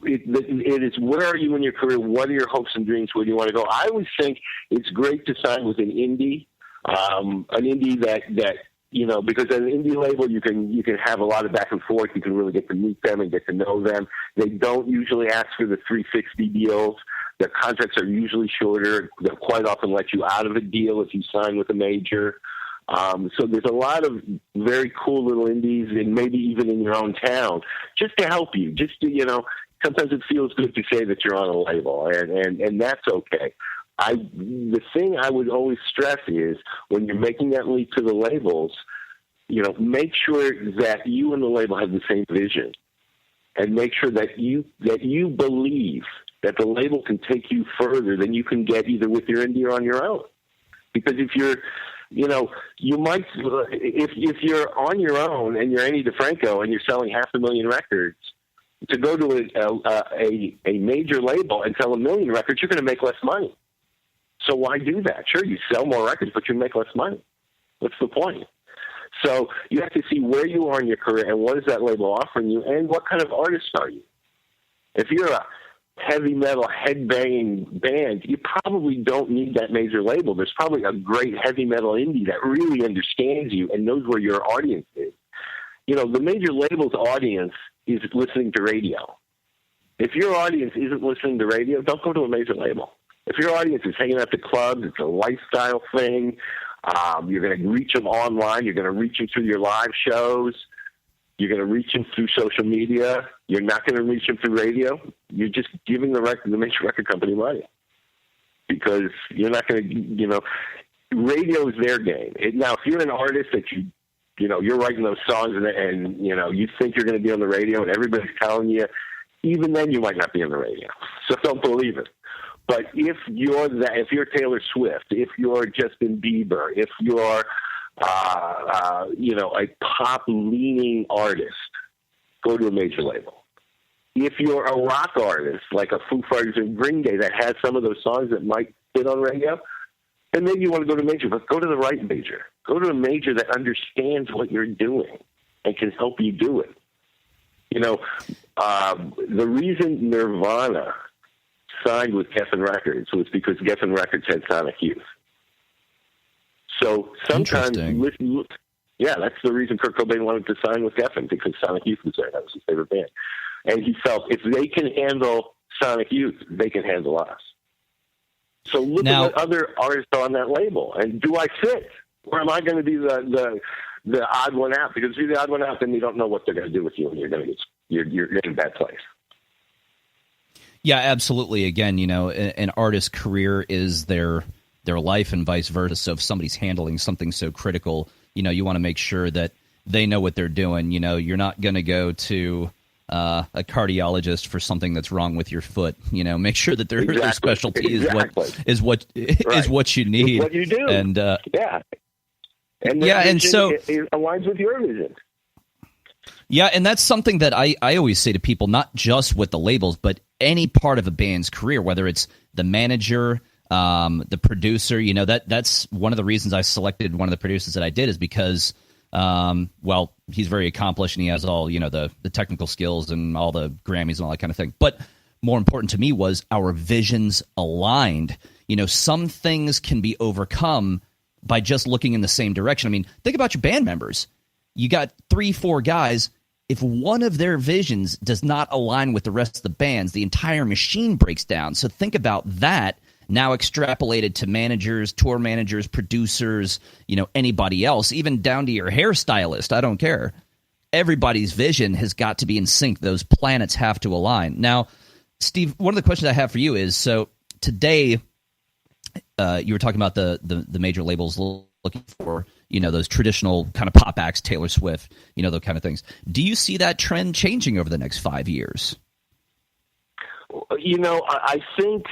it is where are you in your career? What are your hopes and dreams? Where do you want to go? I always think it's great to sign with an indie that you know, because at an indie label you can have a lot of back and forth. You can really get to meet them and get to know them. They don't usually ask for the 360 deals. Their contracts are usually shorter. They'll quite often let you out of a deal if you sign with a major. So there's a lot of very cool little indies, and maybe even in your own town, just to help you. Just to, you know, sometimes it feels good to say that you're on a label, and that's okay. The thing I would always stress is when you're making that leap to the labels, you know, make sure that you and the label have the same vision, and make sure that you believe that the label can take you further than you can get either with your indie or on your own. Because if you're, you know, you might, if you're on your own and you're Annie DeFranco and you're selling 500,000 records, to go to a major label and sell 1 million records, you're going to make less money. So why do that? Sure, you sell more records, but you make less money. What's the point? So you have to see where you are in your career and what is that label offering you and what kind of artist are you. If you're a heavy metal headbanging band, you probably don't need that major label. There's probably a great heavy metal indie that really understands you and knows where your audience is. You know, the major label's audience is listening to radio. If your audience isn't listening to radio, don't go to a major label. If your audience is hanging out at the club, it's a lifestyle thing, you're going to reach them online, you're going to reach them through your live shows, you're going to reach them through social media, you're not going to reach them through radio, you're just giving the major record company money. Because you're not going to, you know, radio is their game. Now, if you're an artist that you know, you're writing those songs and you know, you think you're going to be on the radio and everybody's telling you, even then you might not be on the radio. So don't believe it. But if you're Taylor Swift, if you're Justin Bieber, if you're a pop-leaning artist, go to a major label. If you're a rock artist, like a Foo Fighters and Green Day that has some of those songs that might fit on radio, then maybe you want to go to a major, but go to the right major. Go to a major that understands what you're doing and can help you do it. The reason Nirvana signed with Geffen Records was because Geffen Records had Sonic Youth. So sometimes, that's the reason Kurt Cobain wanted to sign with Geffen, because Sonic Youth was there. That was his favorite band. And he felt if they can handle Sonic Youth, they can handle us. So look at what other artists are on that label. And do I fit? Or am I going to be the odd one out? Because if you're the odd one out, then you don't know what they're going to do with you, and you're in a bad place. Yeah, absolutely. Again, an artist's career is their life and vice versa. So if somebody's handling something so critical, you want to make sure that they know what they're doing. You're not going to go to a cardiologist for something that's wrong with your foot. Make sure that their specialty is what you need. It's what you do. And and so it aligns with your vision. Yeah, and that's something that I always say to people, not just with the labels, but any part of a band's career, whether it's the manager, the producer. That's one of the reasons I selected one of the producers that I did, is because he's very accomplished and he has all the technical skills and all the Grammys and all that kind of thing. But more important to me was our visions aligned. Some things can be overcome by just looking in the same direction. I mean, think about your band members. You got 3-4 guys. If one of their visions does not align with the rest of the band's, the entire machine breaks down. So think about that now extrapolated to managers, tour managers, producers, anybody else, even down to your hairstylist. I don't care. Everybody's vision has got to be in sync. Those planets have to align. Now, Steve, one of the questions I have for you is, so today you were talking about the major labels looking for those traditional kind of pop acts, Taylor Swift, those kind of things. Do you see that trend changing over the next 5 years? I think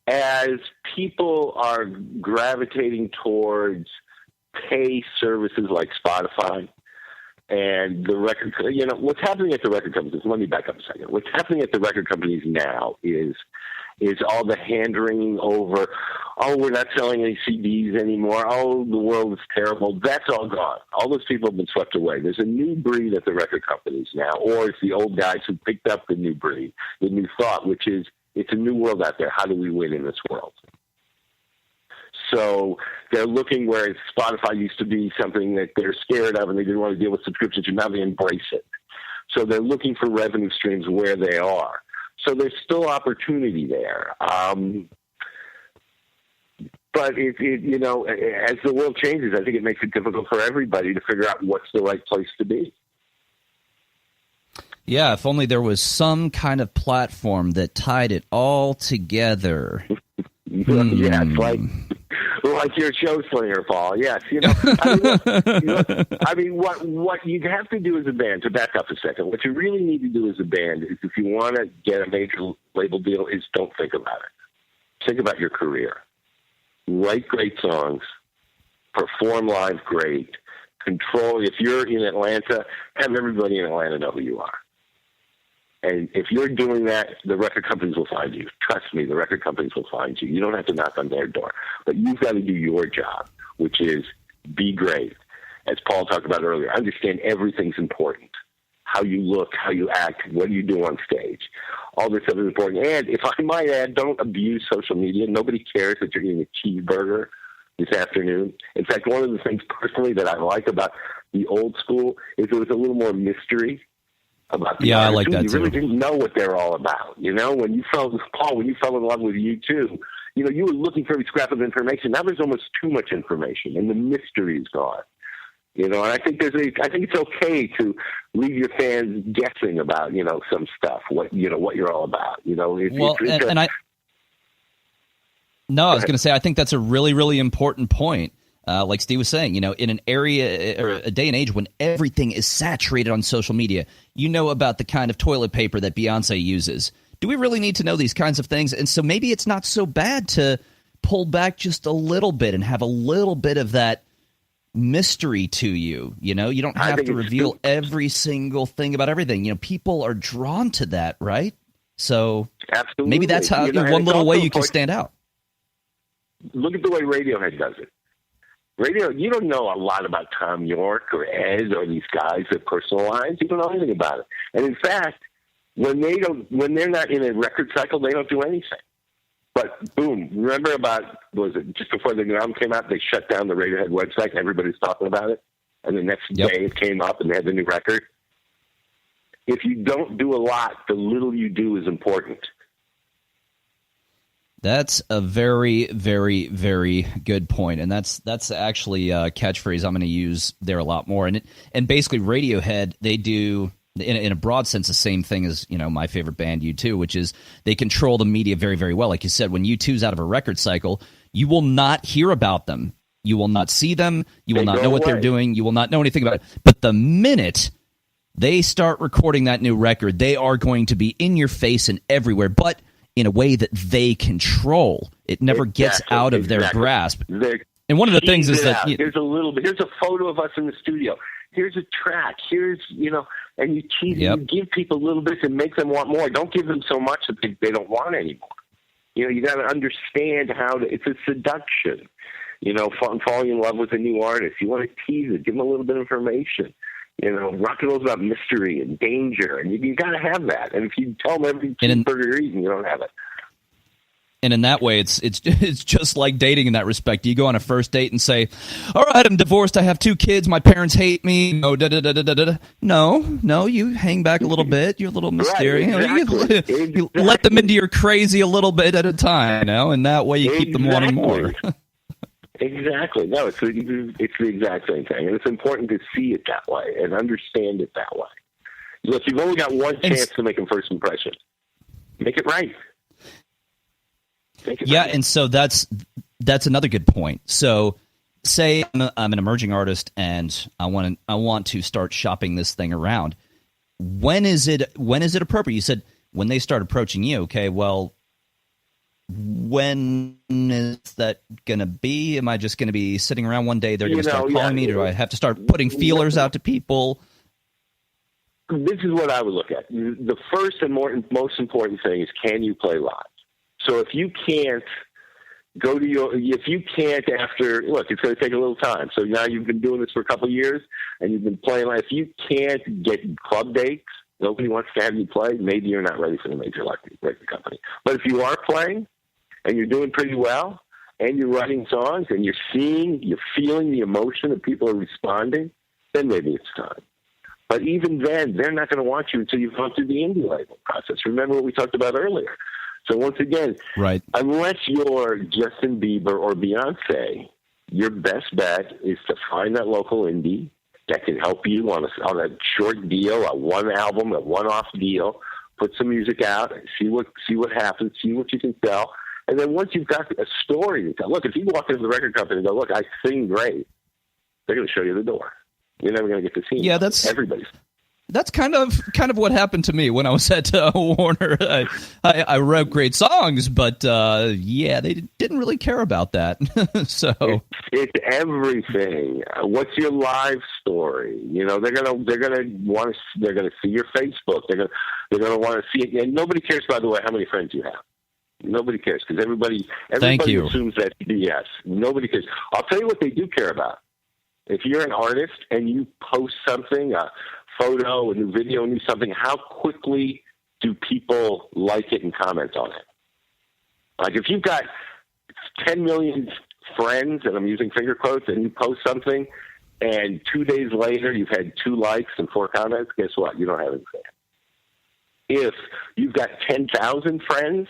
as people are gravitating towards pay services like Spotify and the record, what's happening at the record companies, let me back up a second. What's happening at the record companies now is all the hand-wringing over, we're not selling any CDs anymore. The world is terrible. That's all gone. All those people have been swept away. There's a new breed at the record companies now, or it's the old guys who picked up the new breed, the new thought, which is it's a new world out there. How do we win in this world? So they're looking where Spotify used to be something that they're scared of and they didn't want to deal with subscriptions, and now they embrace it. So they're looking for revenue streams where they are. So there's still opportunity there. But as the world changes, I think it makes it difficult for everybody to figure out what's the right place to be. Yeah, if only there was some kind of platform that tied it all together. Yeah, it's like your show slinger, Paul. Yes, what you have to do as a band, to back up a second, what you really need to do as a band is, if you want to get a major label deal, is don't think about it. Think about your career. Write great songs, perform live great, control. If you're in Atlanta, have everybody in Atlanta know who you are. And if you're doing that, the record companies will find you. Trust me, the record companies will find you. You don't have to knock on their door. But you've got to do your job, which is be great. As Paul talked about earlier, understand everything's important. How you look, how you act, what you do on stage. All this stuff is important. And if I might add, don't abuse social media. Nobody cares that you're eating a cheeseburger this afternoon. In fact, one of the things personally that I like about the old school is there was a little more mystery about the I like that you too. really didn't know what they're all about. When you fell in love with U2, you were looking for every scrap of information. Now there's almost too much information, and the mystery is gone. And I think it's okay to leave your fans guessing about some stuff, what you're all about. I was going to say, I think that's a really, really important point. Like Steve was saying, in an area or a day and age when everything is saturated on social media, about the kind of toilet paper that Beyonce uses. do we really need to know these kinds of things? And so maybe it's not so bad to pull back just a little bit and have a little bit of that mystery to you. You know, you don't have to reveal every single thing about everything. You know, people are drawn to that, right? So absolutely, maybe that's how one little way you can stand out. Look at the way Radiohead does it. You don't know a lot about Tom York or Ed or these guys' their personal lives. You don't know anything about it. And in fact, when they're not in a record cycle, they don't do anything. But boom, remember was it just before the new album came out, they shut down the Radiohead website and everybody's talking about it. And the next day it came up and they had the new record. If you don't do a lot, the little you do is important. That's a very, very, very good point, and that's actually a catchphrase I'm going to use there a lot more. And basically, Radiohead, they do in a broad sense the same thing as my favorite band U2, which is they control the media very, very well. Like you said, when U2's out of a record cycle, you will not hear about them, you will not see them, you will not know what they're doing, you will not know anything about it. But the minute they start recording that new record, they are going to be in your face and everywhere, but in a way that they control. It never gets out of their grasp. And one of the things is that here's a photo of us in the studio. Here's a track. Here's and you tease, you give people a little bit and make them want more. Don't give them so much that they don't want anymore. You got to understand it's a seduction. Falling in love with a new artist. You want to tease it, give them a little bit of information. Rock and roll is about mystery and danger, and you got to have that. And if you tell them every cheeseburger you're eating, you don't have it. And in that way, it's just like dating in that respect. You go on a first date and say, "All right, I'm divorced. I have 2 kids. My parents hate me." No, No, you hang back a little bit. You're a little mysterious. Right, exactly. You let them into your crazy a little bit at a time. And that way you keep them wanting more. Exactly. No, it's the exact same thing. And it's important to see it that way and understand it that way. Look, you've only got one chance to make a first impression. Make it right. And so that's another good point. So say I'm an emerging artist and I want to start shopping this thing around. When is it appropriate? You said when they start approaching you, okay, well, when is that going to be? Am I just going to be sitting around one day? They're going to start calling me? Do I have to start putting feelers out to people? This is what I would look at. The first and most important thing is, can you play live? So if you can't after, look, it's going to take a little time. So now you've been doing this for a couple of years and you've been playing live. If you can't get club dates, nobody wants to have you play, maybe you're not ready for the major record company. But if you are playing and you're doing pretty well and you're writing songs and you're feeling the emotion that people are responding, then maybe it's time. But even then, they're not going to want you until you've gone through the indie label process. Remember what we talked about earlier. So once again, right, unless you're Justin Bieber or Beyonce, your best bet is to find that local indie that can help you on a short deal, a one album, a one-off deal. Put some music out, see what happens, see what you can sell, and then once you've got a story to tell, look, if you walk into the record company and go, "Look, I sing great," they're going to show you the door. You're never going to get to see. Yeah, That's kind of what happened to me when I was at Warner. I wrote great songs, but they didn't really care about that. So it's everything. What's your live story? They're gonna see your Facebook. They're gonna want to see it. And nobody cares, by the way, how many friends you have. Nobody cares because everybody assumes that's BS. Nobody cares. I'll tell you what they do care about. If you're an artist and you post something, a photo, a new video, a new something, how quickly do people like it and comment on it? Like if you've got 10 million friends, and I'm using finger quotes, and you post something, and 2 days later you've had 2 likes and 4 comments, guess what? You don't have any fans. If you've got 10,000 friends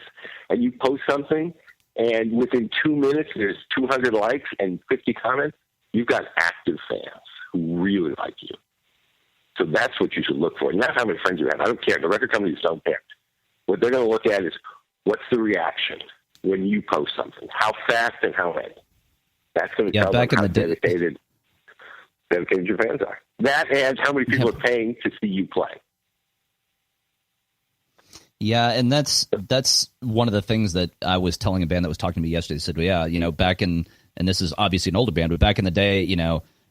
and you post something, and within 2 minutes there's 200 likes and 50 comments, you've got active fans who really like you. So that's what you should look for. Not how many friends you have. I don't care. The record companies don't care. What they're going to look at is what's the reaction when you post something. How fast and how many. That's going to tell them how dedicated your fans are. That and how many people are paying to see you play. Yeah, and that's one of the things that I was telling a band that was talking to me yesterday. They said, well, yeah, back in, and this is obviously an older band, but back in the day,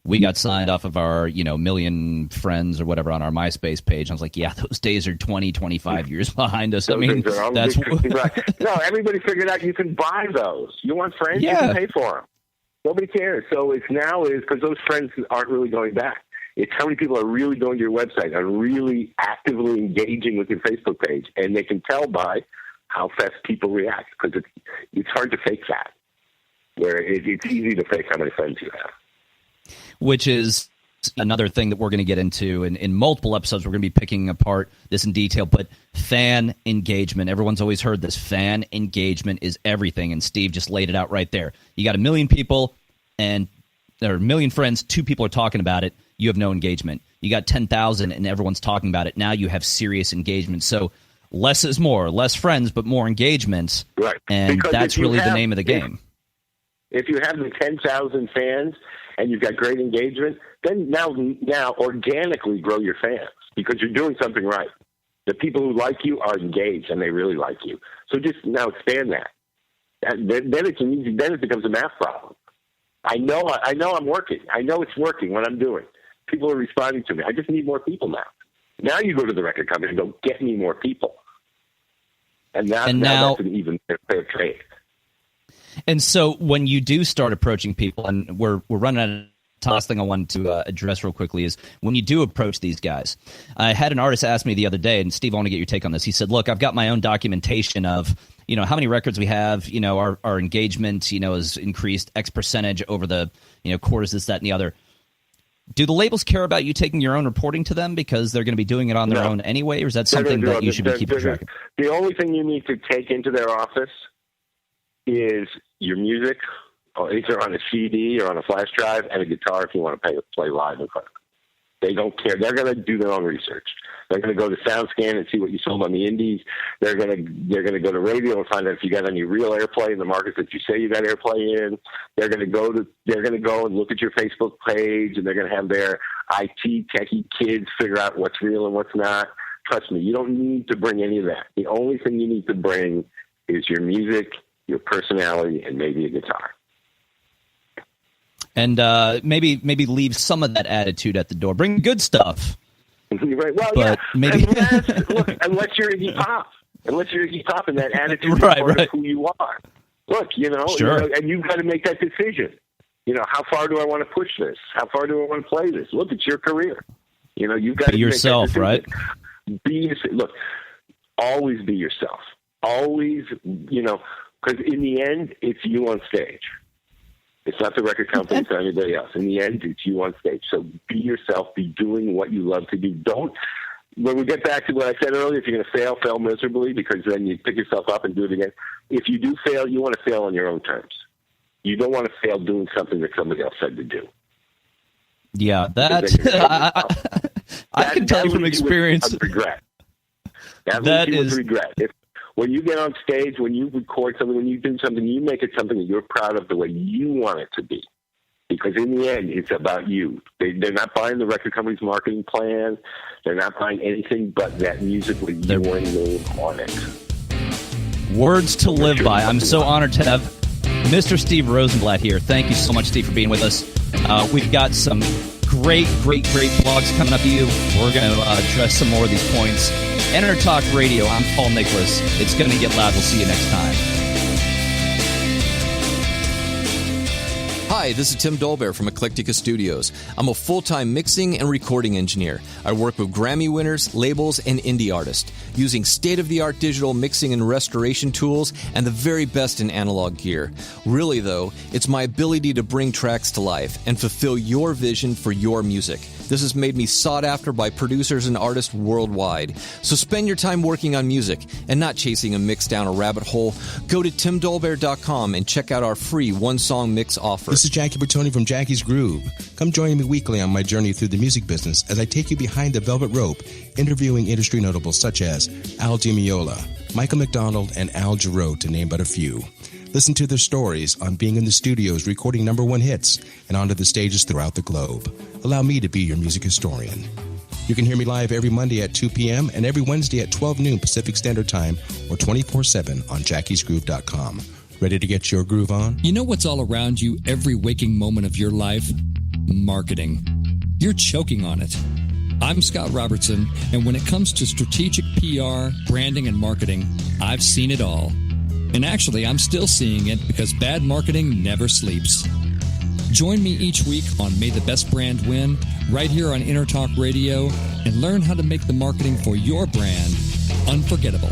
we got signed off of our, million friends or whatever on our MySpace page. I was like, yeah, those days are 20, 25 years behind us. I mean, that's right. No, everybody figured out you can buy those. You want friends, you can pay for them. Nobody cares. So it's now because those friends aren't really going back. It's how many people are really going to your website and really actively engaging with your Facebook page. And they can tell by how fast people react, because it's hard to fake that, where it's easy to fake how many friends you have. Which is another thing that we're going to get into in multiple episodes. We're going to be picking apart this in detail, but fan engagement. Everyone's always heard this. Fan engagement is everything, and Steve just laid it out right there. You got 1 million people, and there are 1 million friends, 2 people are talking about it. You have no engagement. You got 10,000 and everyone's talking about it. Now you have serious engagement. So less is more. Less friends, but more engagement. Right. And because that's really the name of the game. If you have the 10,000 fans and you've got great engagement, then now organically grow your fans, because you're doing something right. The people who like you are engaged and they really like you. So just now expand that. Then it becomes a math problem. I know I'm working. I know it's working what I'm doing. People are responding to me. I just need more people now. Now you go to the record company and go, get me more people. And now that's an even fair trade. And so when you do start approaching people, and we're running out of time, last thing I wanted to address real quickly is when you do approach these guys. I had an artist ask me the other day, and Steve, I want to get your take on this. He said, look, I've got my own documentation of how many records we have, our engagement, has increased X percentage over the, quarters, this, that, and the other. Do the labels care about you taking your own reporting to them because they're going to be doing it on their own anyway, or is that something that you should be keeping track of? The only thing you need to take into their office is your music, or either on a CD or on a flash drive, and a guitar if you want to play live in front of them. They don't care. They're going to do their own research. They're going to go to SoundScan and see what you sold on the indies. They're going to go to radio and find out if you got any real airplay in the markets that you say you got airplay in. They're going to go and look at your Facebook page, and they're going to have their IT techie kids figure out what's real and what's not. Trust me, you don't need to bring any of that. The only thing you need to bring is your music, your personality, and maybe a guitar. And maybe leave some of that attitude at the door. Bring good stuff. Right. Well, but maybe unless you're Iggy Pop, and that attitude is part of who you are. Look, sure. And you've got to make that decision. How far do I want to push this? How far do I want to play this? Look, it's your career. You've got to be yourself, right? Look, always be yourself. Always, because in the end, it's you on stage. It's not the record company, it's not anybody else. In the end, it's you on stage. So be yourself. Be doing what you love to do. When we get back to what I said earlier, if you're going to fail miserably, because then you pick yourself up and do it again. If you do fail, you want to fail on your own terms. You don't want to fail doing something that somebody else said to do. Yeah, I can tell you from experience. Regret. That is regret. When you get on stage, when you record something, when you do something, you make it something that you're proud of the way you want it to be. Because in the end, it's about you. They're not buying the record company's marketing plan. They're not buying anything but that music with your name on it. Words to live by. I'm so honored to have Mr. Steve Rosenblatt here. Thank you so much, Steve, for being with us. We've got some great blogs coming up to you. We're going to address some more of these points. Enter Talk Radio. I'm Paul Nicholas. It's going to get loud. We'll see you next time. Hi, this is Tim Dolbear from Eclectica Studios. I'm a full-time mixing and recording engineer. I work with Grammy winners, labels, and indie artists, using state-of-the-art digital mixing and restoration tools and the very best in analog gear. Really, though, it's my ability to bring tracks to life and fulfill your vision for your music. This has made me sought after by producers and artists worldwide. So spend your time working on music and not chasing a mix down a rabbit hole. Go to timdolbear.com and check out our free one-song mix offer. This is Jackie Bertoni from Jackie's Groove. Come join me weekly on my journey through the music business as I take you behind the velvet rope, interviewing industry notables such as Al Di Meola, Michael McDonald, and Al Jarreau, to name but a few. Listen to their stories on being in the studios recording #1 hits and onto the stages throughout the globe. Allow me to be your music historian. You can hear me live every Monday at 2 p.m. and every Wednesday at 12 noon Pacific Standard Time or 24/7 on jackiesgroove.com. Ready to get your groove on? You know what's all around you every waking moment of your life? Marketing. You're choking on it. I'm Scott Robertson, and when it comes to strategic PR, branding, and marketing, I've seen it all. And actually, I'm still seeing it because bad marketing never sleeps. Join me each week on May the Best Brand Win, right here on Intertalk Radio, and learn how to make the marketing for your brand unforgettable.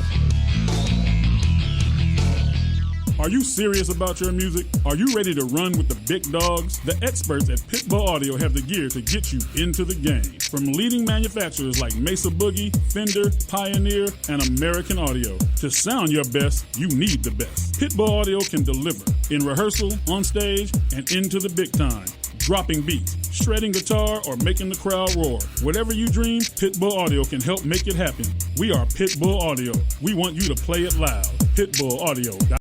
Are you serious about your music? Are you ready to run with the big dogs? The experts at Pitbull Audio have the gear to get you into the game. From leading manufacturers like Mesa Boogie, Fender, Pioneer, and American Audio. To sound your best, you need the best. Pitbull Audio can deliver in rehearsal, on stage, and into the big time. Dropping beats, shredding guitar, or making the crowd roar. Whatever you dream, Pitbull Audio can help make it happen. We are Pitbull Audio. We want you to play it loud. PitbullAudio.com.